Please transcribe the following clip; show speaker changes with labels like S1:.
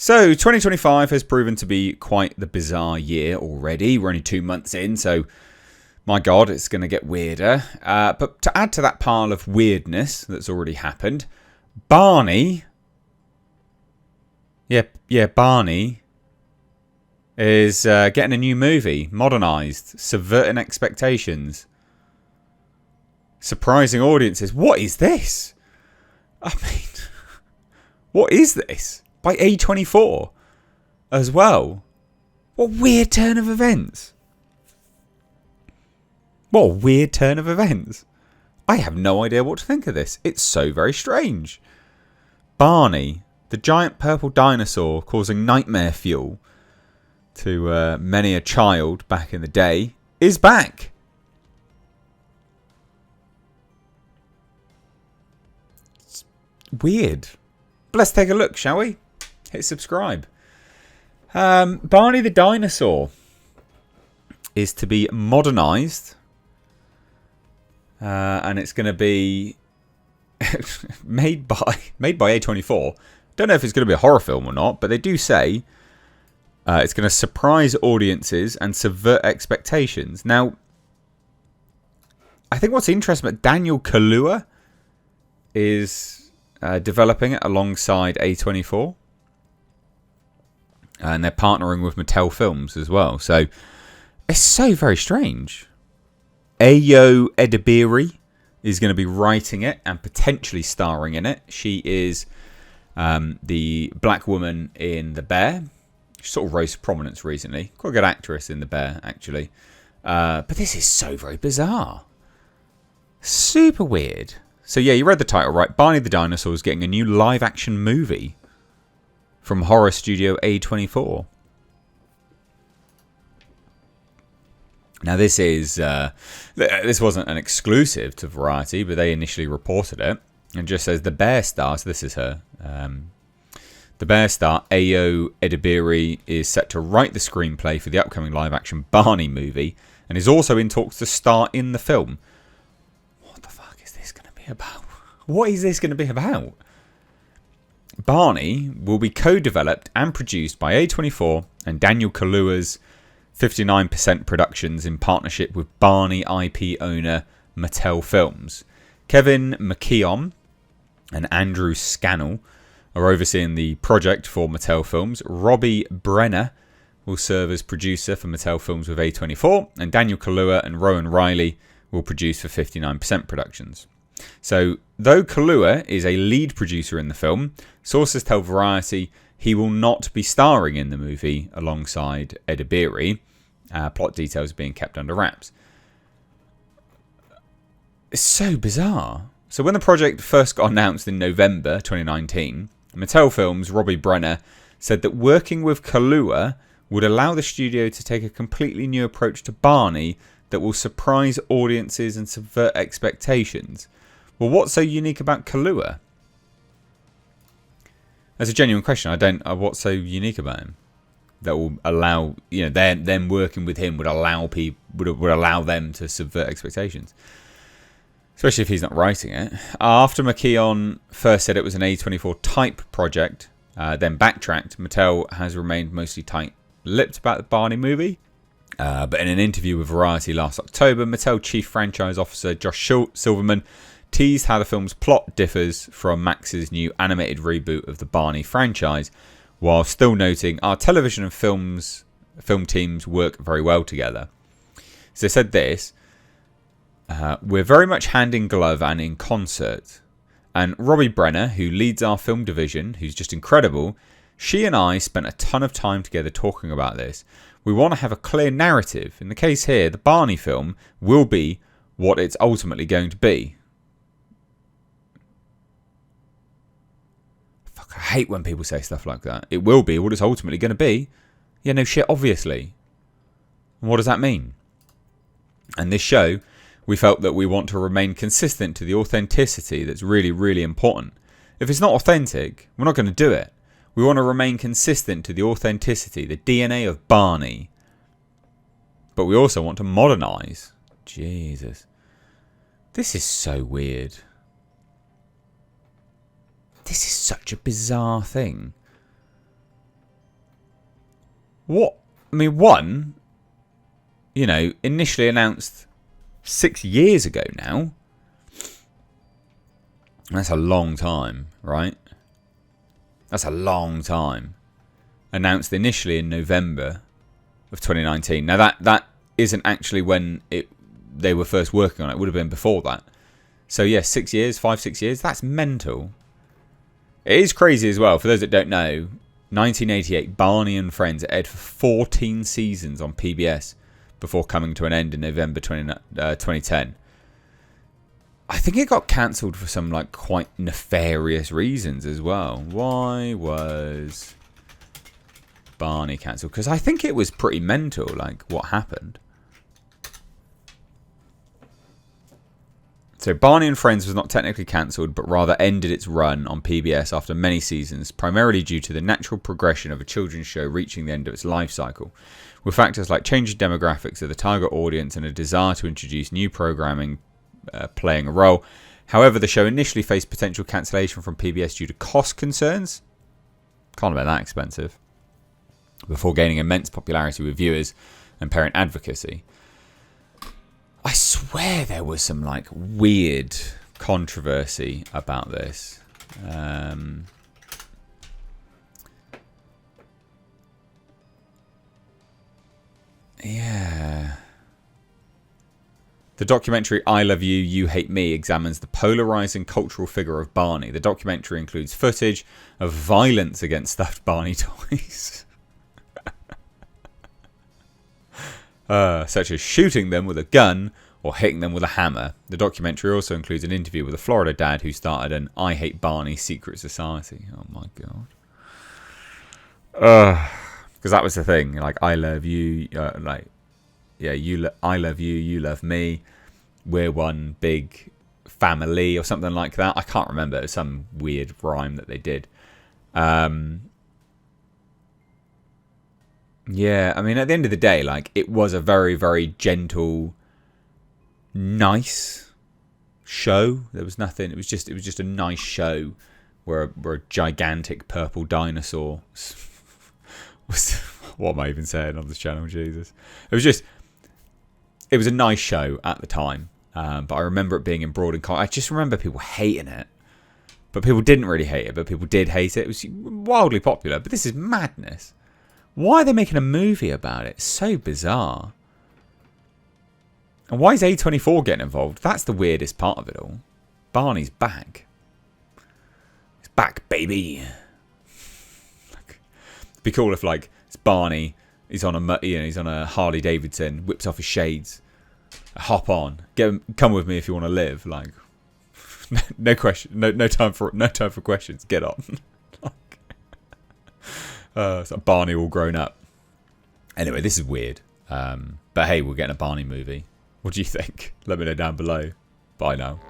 S1: So 2025 has proven to be quite the bizarre year already. We're only 2 months in, so my God, it's going to get weirder. But to add to that pile of weirdness that's already happened, Barney, Barney is getting a new movie, modernised, subverting expectations, surprising audiences. What is this? I mean, what is this? By A24 as well. What a weird turn of events. What a weird turn of events. I have no idea what to think of this. It's so very strange. Barney, the giant purple dinosaur causing nightmare fuel to many a child back in the day, is back. It's weird. But let's take a look, shall we? Hit subscribe. Barney the Dinosaur is to be modernised. And it's going to be made by A24. Don't know if it's going to be a horror film or not, but they do say it's going to surprise audiences and subvert expectations. Now, I think what's interesting about Daniel Kaluuya is developing it alongside A24. And they're partnering with Mattel Films as well. So, it's so very strange. Ayo Edebiri is going to be writing it and potentially starring in it. She is the black woman in The Bear. She sort of rose to prominence recently. Quite a good actress in The Bear, actually. But this is so very bizarre. Super weird. So yeah, you read the title right. Barney the Dinosaur is getting a new live-action movie from horror studio A24. Now this wasn't an exclusive to Variety, but they initially reported it and just says the Bear star. So this is her. The Bear star Ayo Edebiri is set to write the screenplay for the upcoming live-action Barney movie and is also in talks to star in the film. What the fuck is this going to be about? What is this going to be about? Barney will be co-developed and produced by A24 and Daniel Kaluuya's 59% Productions in partnership with Barney IP owner Mattel Films. Kevin McKeon and Andrew Scannell are overseeing the project for Mattel Films. Robbie Brenner will serve as producer for Mattel Films with A24, and Daniel Kaluuya and Rowan Riley will produce for 59% Productions. So, though Kaluuya is a lead producer in the film, sources tell Variety he will not be starring in the movie alongside Edebiri. Plot details being kept under wraps. It's so bizarre. So when the project first got announced in November 2019, Mattel Films' Robbie Brenner said that working with Kaluuya would allow the studio to take a completely new approach to Barney that will surprise audiences and subvert expectations. Well, what's so unique about Kaluuya? That's a genuine question. What's so unique about him that will allow, them working with him would allow them to subvert expectations, especially if he's not writing it. After McKeon first said it was an A24 type project, then backtracked, Mattel has remained mostly tight-lipped about the Barney movie. But in an interview with Variety last October, Mattel Chief Franchise Officer Josh Silverman teased how the film's plot differs from Max's new animated reboot of the Barney franchise, while still noting our television and film teams work very well together. So they said this, we're very much hand in glove and in concert. And Robbie Brenner, who leads our film division, who's just incredible, she and I spent a ton of time together talking about this. We want to have a clear narrative. In the case here, the Barney film will be what it's ultimately going to be. I hate when people say stuff like that. It will be what it's ultimately going to be. Yeah, no shit, obviously. And what does that mean? And this show, we felt that we want to remain consistent to the authenticity that's really, really important. If it's not authentic, we're not going to do it. We want to remain consistent to the authenticity, the DNA of Barney. But we also want to modernise. Jesus. This is so weird. This is such a bizarre thing. What? I mean, one, you know, initially announced 6 years ago now. That's a long time, right? That's a long time. Announced initially in November of 2019. Now that isn't actually when they were first working on it. It would have been before that. So yeah, 6 years, 5-6 years. That's mental. It is crazy as well. For those that don't know, 1988, Barney and Friends aired for 14 seasons on PBS before coming to an end in November 2010. I think it got cancelled for some like quite nefarious reasons as well. Why was Barney cancelled? Because I think it was pretty mental, like what happened. So Barney and Friends was not technically cancelled, but rather ended its run on PBS after many seasons, primarily due to the natural progression of a children's show reaching the end of its life cycle, with factors like changing demographics of the target audience and a desire to introduce new programming playing a role. However, the show initially faced potential cancellation from PBS due to cost concerns. Can't have been that expensive. Before gaining immense popularity with viewers and parent advocacy. I swear there was some like weird controversy about this. Yeah. The documentary I Love You, You Hate Me examines the polarizing cultural figure of Barney. The documentary includes footage of violence against stuffed Barney toys. Such as shooting them with a gun or hitting them with a hammer. The documentary also includes an interview with a Florida dad who started an I Hate Barney secret society. Oh my god. Because that was the thing. Like, I love you. I love you. You love me. We're one big family or something like that. I can't remember. It was some weird rhyme that they did. Yeah, I mean, at the end of the day, like, it was a very, very gentle, nice show. There was nothing. It was just a nice show where a gigantic purple dinosaur was. What am I even saying on this channel? Jesus, it was a nice show at the time. But I remember it being in broad and I just remember people hating it, but people didn't really hate it. But people did hate it. It was wildly popular. But this is madness. Why are they making a movie about it? It's so bizarre. And why is A24 getting involved? That's the weirdest part of it all. Barney's back. He's back, baby. It'd be cool if, like, it's Barney. He's on a Harley Davidson, whips off his shades, hop on, come with me if you want to live. Like, no question, no time for questions. Get on. It's like Barney all grown up. Anyway, this is weird. But hey, we're getting a Barney movie. What do you think? Let me know down below. Bye now.